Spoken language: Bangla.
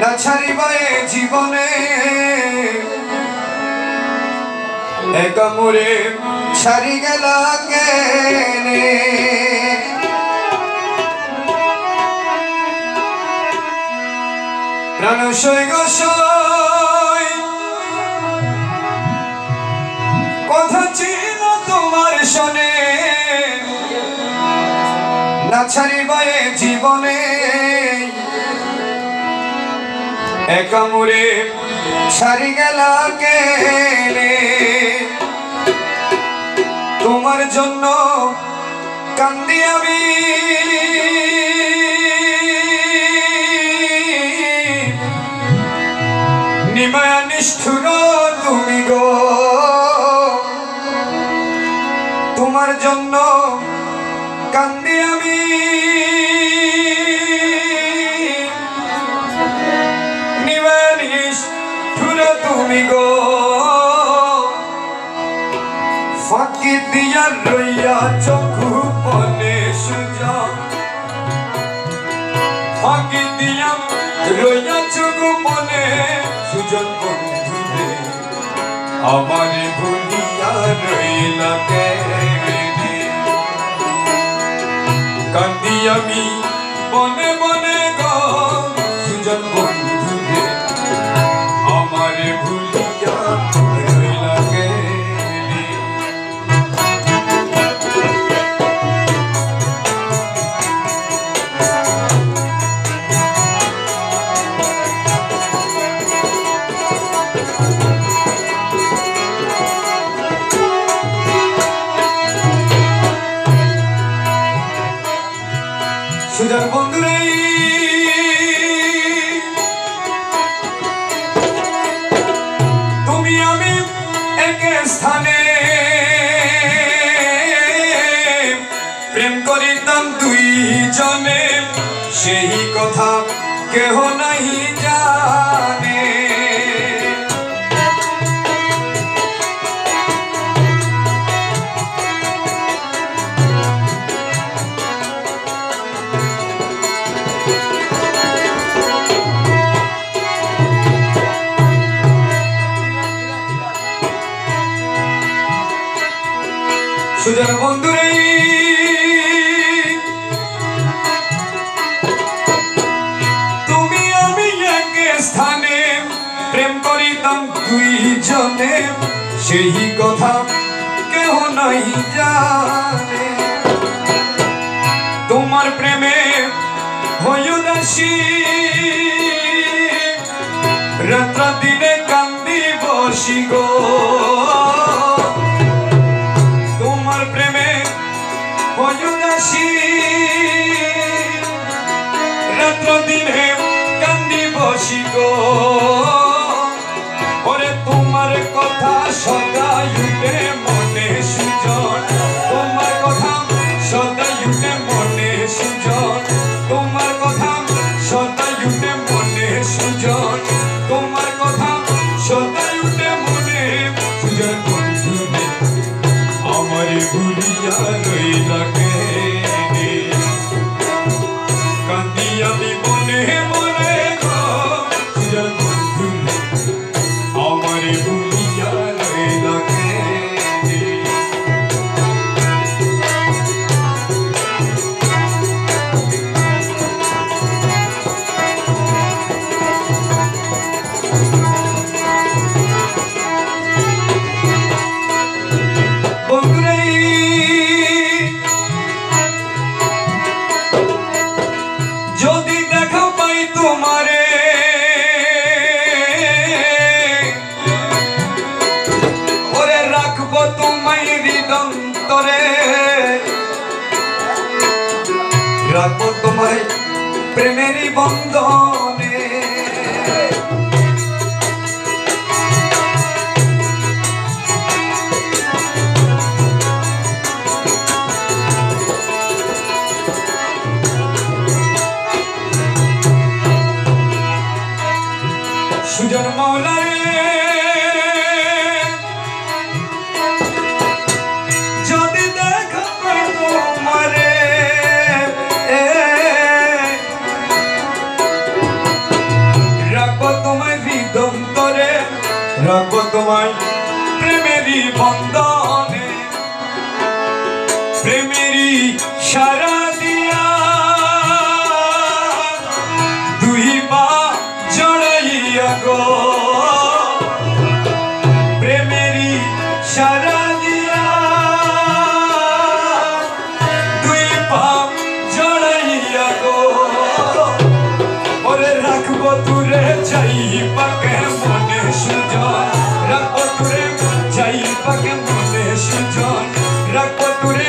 না ছাড়িবাই জীবনে একা মোরে ছাড়ি গেলা কেনে প্রাণ সৈগ কথা ছিল তোমার শোনে না ছাড়িবাই জীবনে একা মোরে ছাড়ি গেলা কেনে তোমার জন্য কান্দি আমি নিমায়া নিষ্ঠুর তুমি গো তোমার জন্য কান্দি আমি নিমায়া নিষ্ঠুর তুমি গো ফাঁকি দিয়া রইয়া চক্ষু পনে সুজা ফাঁকি দিয়া রইয়া চক্ষু পনে সুজন বন্ধুরে আমারে ভুলিয়া রইলা কেনে কান্দি আমি বনে বনে গো সুজন বন্ধুরে আমারে ভুলিয়া রইলা কেনে সুজন বন্ধুরে তুমি আমি এক স্থানে প্রেম করিতাম দুই জনে সেই কথা কেহ নাই জানে সুজন বন্ধুরে তুমি আমি এক স্থানে প্রেম করিতাম দুই জনে সেই কথা কেহ নাই জানে তোমার প্রেমে হই উদাসী রাত্র দিনে কান্দি বসি গো প্রেমে হয়ুদাসী রাত্র দিনে কান্দি বসি গো ওরে তোমার কথা সদাই উঠে মনে সুজন তোমার কথা সদাই উঠে মনে সুজন তোমার কথা সদাই উঠে মনে সুজন তোমার কথা সদাই উঠে মনে সুজন আমারে ভুলিয়া রইলা কেনে কান্দি আমি মনে মনে গো সুজন বন্ধুরে আমারে ভুলিয়া রইলা কেনে যদি দেখা পাই তোমারে ওরে রাখবো তোমায় হৃদন্তরে রাখবো তোমায় প্রেমেরই বন্ধনে সুজন মৌলারে যদি দেখা পাই তোমারে রাখবো তোমায় প্রেমেরই বন্ধনে প্রেমেরই সারা দিয়া দুই পা জড়াইয়া গো প্রেমেরই সারা দিয়া দুই পা জড়াইয়া গো ওরে রাখবো তুরে যাইবা কেমনে সুজন রাখবো তুরে যাইবা কেমনে সুজন রাখবো তুরে